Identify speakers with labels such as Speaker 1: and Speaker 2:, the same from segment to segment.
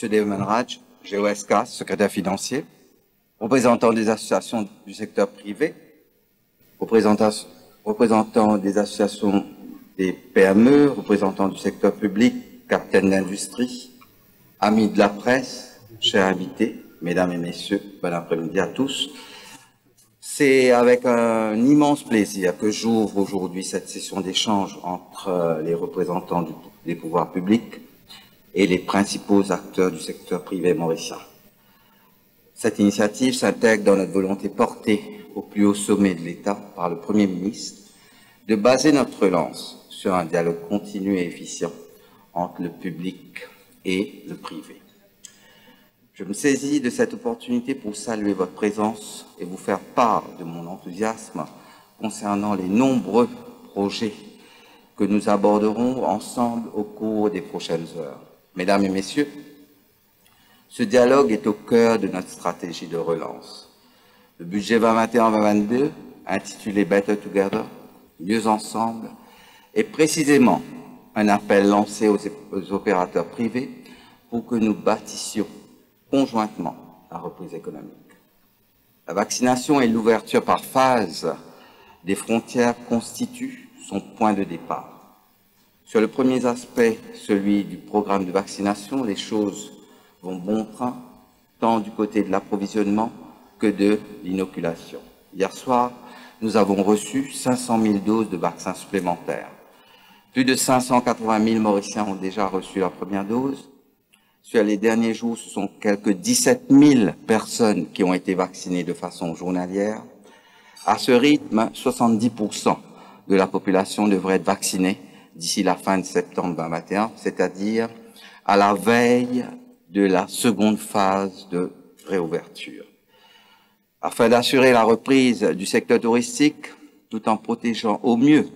Speaker 1: M. Devman Raj, GOSK, secrétaire financier, représentants des associations du secteur privé, représentants des associations des PME, représentants du secteur public, capitaines d'industrie, amis de la presse, chers invités, mesdames et messieurs, bon après-midi à tous. C'est avec un immense plaisir que j'ouvre aujourd'hui cette session d'échange entre les représentants des pouvoirs publics et les principaux acteurs du secteur privé mauricien. Cette initiative s'intègre dans notre volonté portée au plus haut sommet de l'État par le Premier ministre de baser notre relance sur un dialogue continu et efficient entre le public et le privé. Je me saisis de cette opportunité pour saluer votre présence et vous faire part de mon enthousiasme concernant les nombreux projets que nous aborderons ensemble au cours des prochaines heures. Mesdames et messieurs, ce dialogue est au cœur de notre stratégie de relance. Le budget 2021-2022, intitulé Better Together, Mieux ensemble, est précisément un appel lancé aux opérateurs privés pour que nous bâtissions conjointement la reprise économique. La vaccination et l'ouverture par phase des frontières constituent son point de départ. Sur le premier aspect, celui du programme de vaccination, les choses vont bon train, tant du côté de l'approvisionnement que de l'inoculation. Hier soir, nous avons reçu 500 000 doses de vaccins supplémentaires. Plus de 580 000 Mauriciens ont déjà reçu leur première dose. Sur les derniers jours, ce sont quelques 17 000 personnes qui ont été vaccinées de façon journalière. À ce rythme, 70% de la population devrait être vaccinée d'ici la fin de septembre 2021, c'est-à-dire à la veille de la seconde phase de réouverture. Afin d'assurer la reprise du secteur touristique, tout en protégeant au mieux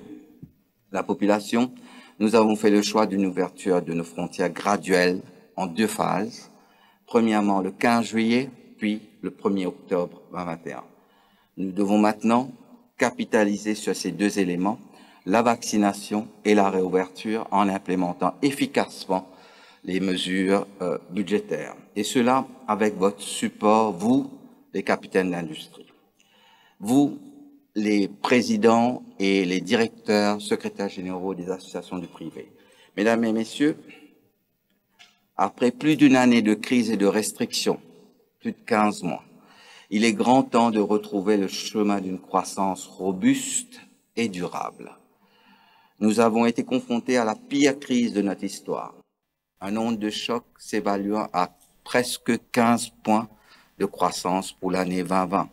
Speaker 1: la population, nous avons fait le choix d'une ouverture de nos frontières graduelle en deux phases. Premièrement, le 15 juillet, puis le 1er octobre 2021. Nous devons maintenant capitaliser sur ces deux éléments, la vaccination et la réouverture, en implémentant efficacement les mesures budgétaires. Et cela avec votre support, vous, les capitaines d'industrie. Vous, les présidents et les directeurs, secrétaires généraux des associations du privé. Mesdames et messieurs, après plus d'une année de crise et de restrictions, plus de 15 mois, il est grand temps de retrouver le chemin d'une croissance robuste et durable. Nous avons été confrontés à la pire crise de notre histoire, un nombre de choc s'évaluant à presque 15 points de croissance pour l'année 2020.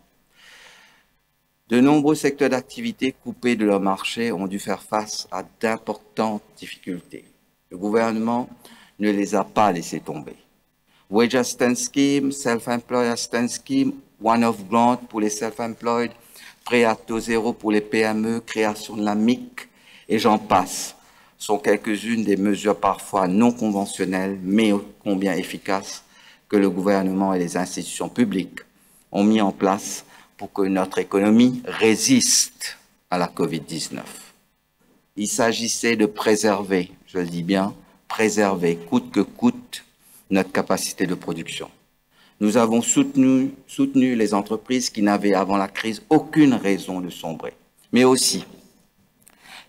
Speaker 1: De nombreux secteurs d'activité coupés de leur marché ont dû faire face à d'importantes difficultés. Le gouvernement ne les a pas laissés tomber. Wage Assistance Scheme, Self-Employed Assistance Scheme, One-Off Grant pour les Self-Employed, prêt à taux zéro pour les PME, création de la MIC, et j'en passe, sont quelques-unes des mesures parfois non conventionnelles, mais ô combien efficaces, que le gouvernement et les institutions publiques ont mis en place pour que notre économie résiste à la Covid-19. Il s'agissait de préserver, je le dis bien, préserver coûte que coûte notre capacité de production. Nous avons soutenu les entreprises qui n'avaient avant la crise aucune raison de sombrer, mais aussi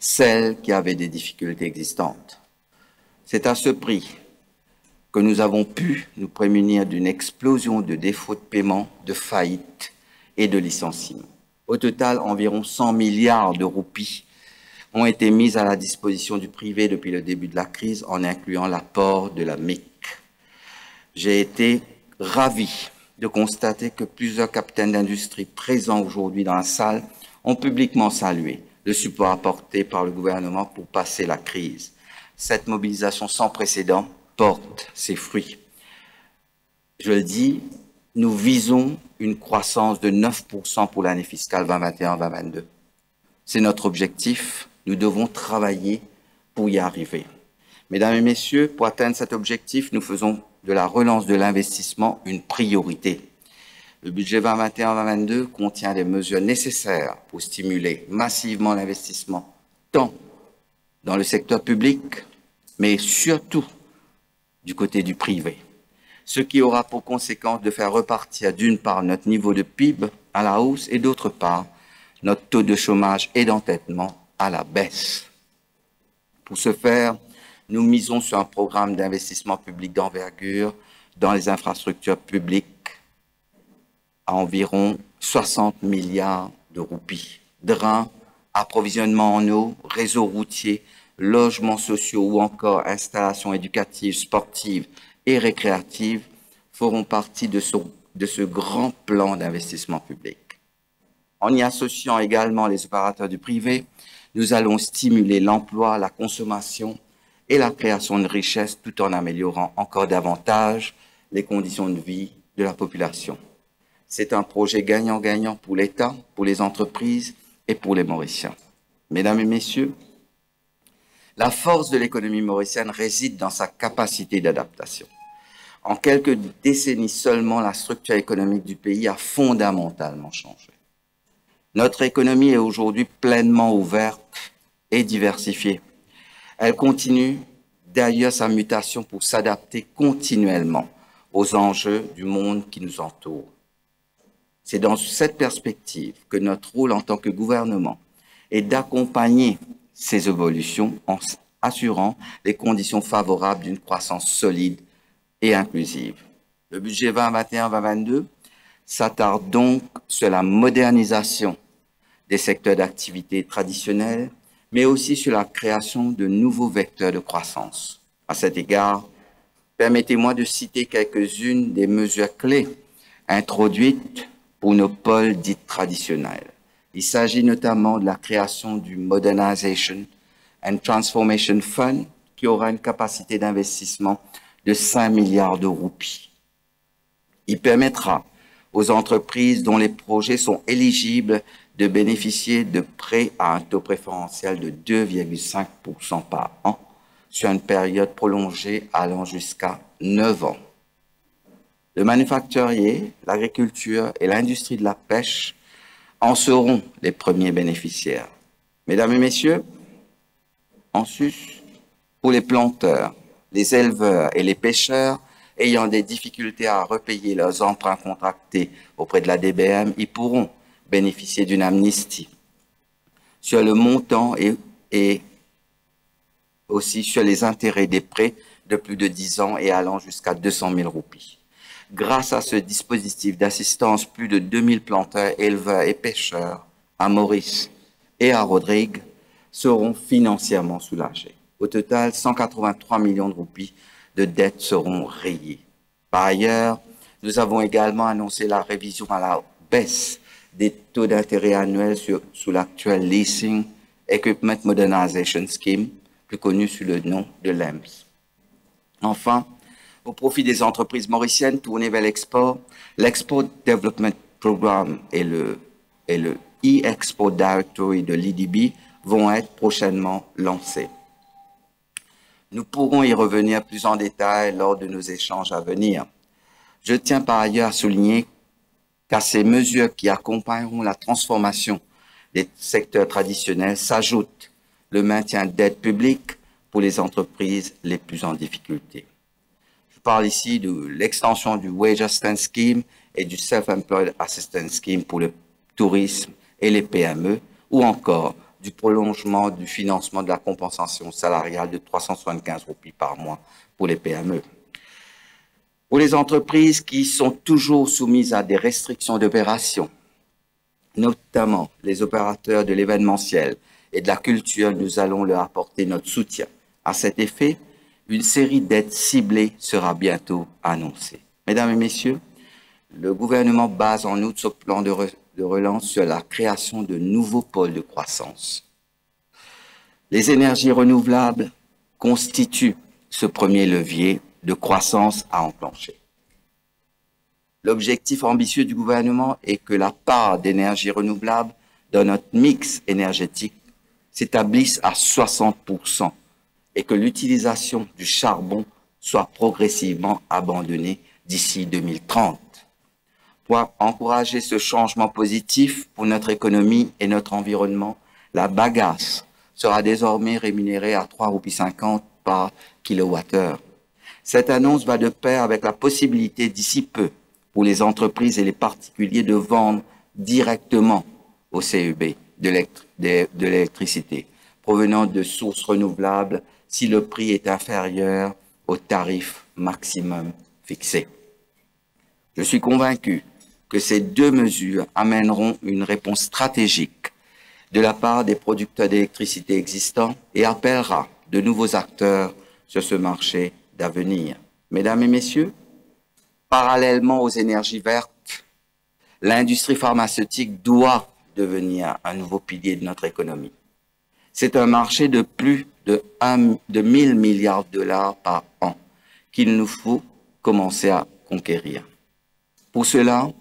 Speaker 1: celles qui avaient des difficultés existantes. C'est à ce prix que nous avons pu nous prémunir d'une explosion de défauts de paiement, de faillites et de licenciements. Au total, environ 100 milliards de roupies ont été mises à la disposition du privé depuis le début de la crise, en incluant l'apport de la MIC. J'ai été ravi de constater que plusieurs capitaines d'industrie présents aujourd'hui dans la salle ont publiquement salué le support apporté par le gouvernement pour passer la crise. Cette mobilisation sans précédent porte ses fruits. Je le dis, nous visons une croissance de 9% pour l'année fiscale 2021-2022. C'est notre objectif. Nous devons travailler pour y arriver. Mesdames et messieurs, pour atteindre cet objectif, nous faisons de la relance de l'investissement une priorité. Le budget 2021-2022 contient des mesures nécessaires pour stimuler massivement l'investissement, tant dans le secteur public, mais surtout du côté du privé. ce qui aura pour conséquence de faire repartir d'une part notre niveau de PIB à la hausse et d'autre part notre taux de chômage et d'entêtement à la baisse. Pour ce faire, nous misons sur un programme d'investissement public d'envergure dans les infrastructures publiques à environ 60 milliards de roupies. Drains, approvisionnement en eau, réseaux routiers, logements sociaux ou encore installations éducatives, sportives et récréatives feront partie de ce grand plan d'investissement public. En y associant également les opérateurs du privé, nous allons stimuler l'emploi, la consommation et la création de richesses tout en améliorant encore davantage les conditions de vie de la population. C'est un projet gagnant-gagnant pour l'État, pour les entreprises et pour les Mauriciens. Mesdames et messieurs, la force de l'économie mauricienne réside dans sa capacité d'adaptation. En quelques décennies seulement, la structure économique du pays a fondamentalement changé. Notre économie est aujourd'hui pleinement ouverte et diversifiée. Elle continue d'ailleurs sa mutation pour s'adapter continuellement aux enjeux du monde qui nous entoure. C'est dans cette perspective que notre rôle en tant que gouvernement est d'accompagner ces évolutions en assurant les conditions favorables d'une croissance solide et inclusive. Le budget 2021-2022 s'attarde donc sur la modernisation des secteurs d'activité traditionnels, mais aussi sur la création de nouveaux vecteurs de croissance. À cet égard, permettez-moi de citer quelques-unes des mesures clés introduites pour nos pôles dits traditionnels. Il s'agit notamment de la création du Modernization and Transformation Fund, qui aura une capacité d'investissement de 5 milliards de roupies. Il permettra aux entreprises dont les projets sont éligibles de bénéficier de prêts à un taux préférentiel de 2,5% par an sur une période prolongée allant jusqu'à 9 ans. Le manufacturier, l'agriculture et l'industrie de la pêche en seront les premiers bénéficiaires. Mesdames et messieurs, en sus, pour les planteurs, les éleveurs et les pêcheurs ayant des difficultés à repayer leurs emprunts contractés auprès de la DBM, ils pourront bénéficier d'une amnistie sur le montant et aussi sur les intérêts des prêts de plus de 10 ans et allant jusqu'à 200 000 roupies. Grâce à ce dispositif d'assistance, plus de 2000 planteurs, éleveurs et pêcheurs à Maurice et à Rodrigue seront financièrement soulagés. Au total, 183 millions de roupies de dettes seront rayées. Par ailleurs, nous avons également annoncé la révision à la baisse des taux d'intérêt annuels sous l'actuel Leasing Equipment Modernization Scheme, plus connu sous le nom de LEMS. Enfin, au profit des entreprises mauriciennes tournées vers l'export, l'Export Development Programme et le e-Export Directory de l'IDB vont être prochainement lancés. Nous pourrons y revenir plus en détail lors de nos échanges à venir. Je tiens par ailleurs à souligner qu'à ces mesures qui accompagneront la transformation des secteurs traditionnels s'ajoute le maintien d'aides publiques pour les entreprises les plus en difficulté. Je parle ici de l'extension du Wage Assistance Scheme et du Self-Employed Assistance Scheme pour le tourisme et les PME, ou encore du prolongement du financement de la compensation salariale de 375 roupies par mois pour les PME. Pour les entreprises qui sont toujours soumises à des restrictions d'opération, notamment les opérateurs de l'événementiel et de la culture, nous allons leur apporter notre soutien. À cet effet, une série d'aides ciblées sera bientôt annoncée. Mesdames et messieurs, le gouvernement base en outre ce plan de relance sur la création de nouveaux pôles de croissance. Les énergies renouvelables constituent ce premier levier de croissance à enclencher. L'objectif ambitieux du gouvernement est que la part d'énergie renouvelable dans notre mix énergétique s'établisse à 60% et que l'utilisation du charbon soit progressivement abandonnée d'ici 2030. Pour encourager ce changement positif pour notre économie et notre environnement, la bagasse sera désormais rémunérée à 3,50 roupies par kilowattheure. Cette annonce va de pair avec la possibilité d'ici peu pour les entreprises et les particuliers de vendre directement au CEB de l'électricité provenant de sources renouvelables si le prix est inférieur au tarif maximum fixé. Je suis convaincu que ces deux mesures amèneront une réponse stratégique de la part des producteurs d'électricité existants et appellera de nouveaux acteurs sur ce marché d'avenir. Mesdames et messieurs, parallèlement aux énergies vertes, l'industrie pharmaceutique doit devenir un nouveau pilier de notre économie. C'est un marché de plus de 1000 milliards de dollars par an qu'il nous faut commencer à conquérir. Pour cela,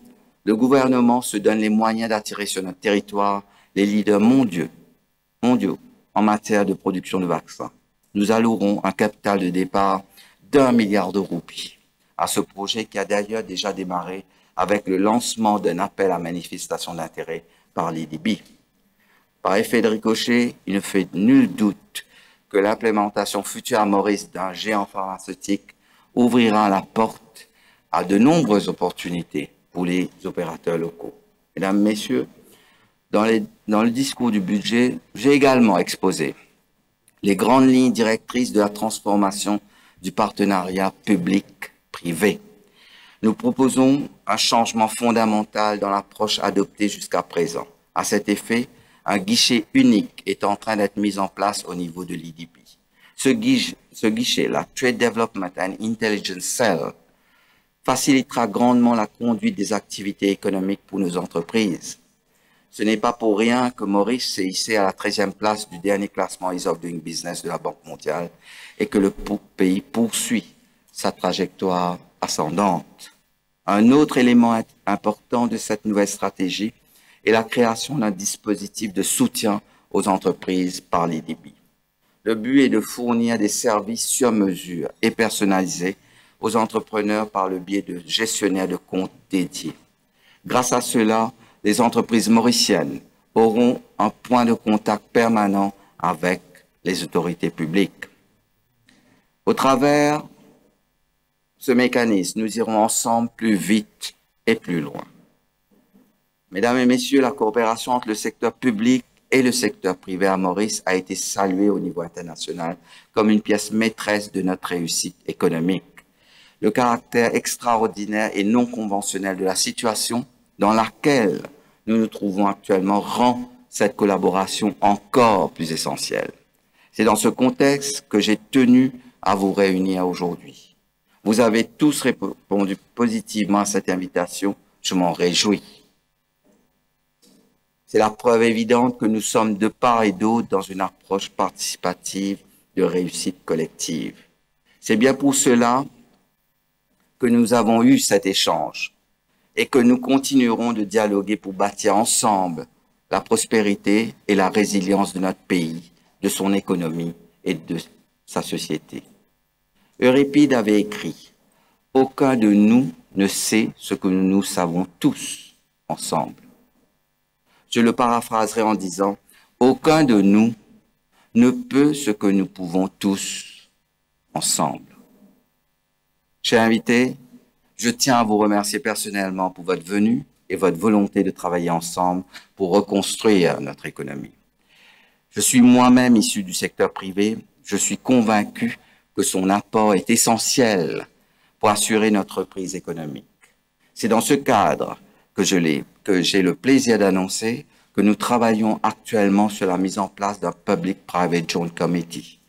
Speaker 1: le gouvernement se donne les moyens d'attirer sur notre territoire les leaders mondiaux en matière de production de vaccins. Nous allouerons un capital de départ d'1 milliard de roupies à ce projet qui a d'ailleurs déjà démarré avec le lancement d'un appel à manifestation d'intérêt par l'IDB. Par effet de ricochet, il ne fait nul doute que l'implémentation future à Maurice d'un géant pharmaceutique ouvrira la porte à de nombreuses opportunités pour les opérateurs locaux. Mesdames, Messieurs, dans le discours du budget, j'ai également exposé les grandes lignes directrices de la transformation du partenariat public-privé. Nous proposons un changement fondamental dans l'approche adoptée jusqu'à présent. À cet effet, un guichet unique est en train d'être mis en place au niveau de l'IDB. Ce guichet, la Trade Development and Intelligence Cell, facilitera grandement la conduite des activités économiques pour nos entreprises. Ce n'est pas pour rien que Maurice s'est hissé à la 13e place du dernier classement Ease of Doing Business de la Banque mondiale et que le pays poursuit sa trajectoire ascendante. Un autre élément important de cette nouvelle stratégie est la création d'un dispositif de soutien aux entreprises par l'IDB. Le but est de fournir des services sur mesure et personnalisés aux entrepreneurs par le biais de gestionnaires de comptes dédiés. Grâce à cela, les entreprises mauriciennes auront un point de contact permanent avec les autorités publiques. Au travers de ce mécanisme, nous irons ensemble plus vite et plus loin. Mesdames et Messieurs, la coopération entre le secteur public et le secteur privé à Maurice a été saluée au niveau international comme une pièce maîtresse de notre réussite économique. Le caractère extraordinaire et non conventionnel de la situation dans laquelle nous nous trouvons actuellement rend cette collaboration encore plus essentielle. C'est dans ce contexte que j'ai tenu à vous réunir aujourd'hui. Vous avez tous répondu positivement à cette invitation, je m'en réjouis. C'est la preuve évidente que nous sommes de part et d'autre dans une approche participative de réussite collective. C'est bien pour cela que nous avons eu cet échange et que nous continuerons de dialoguer pour bâtir ensemble la prospérité et la résilience de notre pays, de son économie et de sa société. Euripide avait écrit « Aucun de nous ne sait ce que nous savons tous ensemble ». Je le paraphraserai en disant « Aucun de nous ne peut ce que nous pouvons tous ensemble ». Chers invités, je tiens à vous remercier personnellement pour votre venue et votre volonté de travailler ensemble pour reconstruire notre économie. Je suis moi-même issu du secteur privé. Je suis convaincu que son apport est essentiel pour assurer notre reprise économique. C'est dans ce cadre que j'ai le plaisir d'annoncer que nous travaillons actuellement sur la mise en place d'un Public-Private Joint Committee.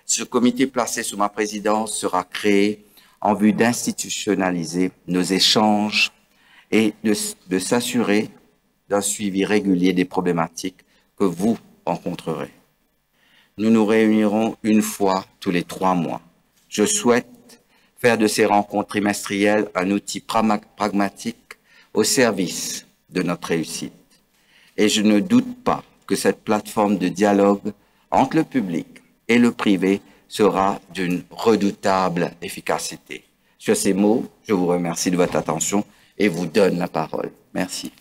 Speaker 1: Ce comité placé sous ma présidence sera créé en vue d'institutionnaliser nos échanges et de s'assurer d'un suivi régulier des problématiques que vous rencontrerez. Nous nous réunirons une fois tous les 3 mois. Je souhaite faire de ces rencontres trimestrielles un outil pragmatique au service de notre réussite. Et je ne doute pas que cette plateforme de dialogue entre le public et le privé sera d'une redoutable efficacité. Sur ces mots, je vous remercie de votre attention et vous donne la parole. Merci.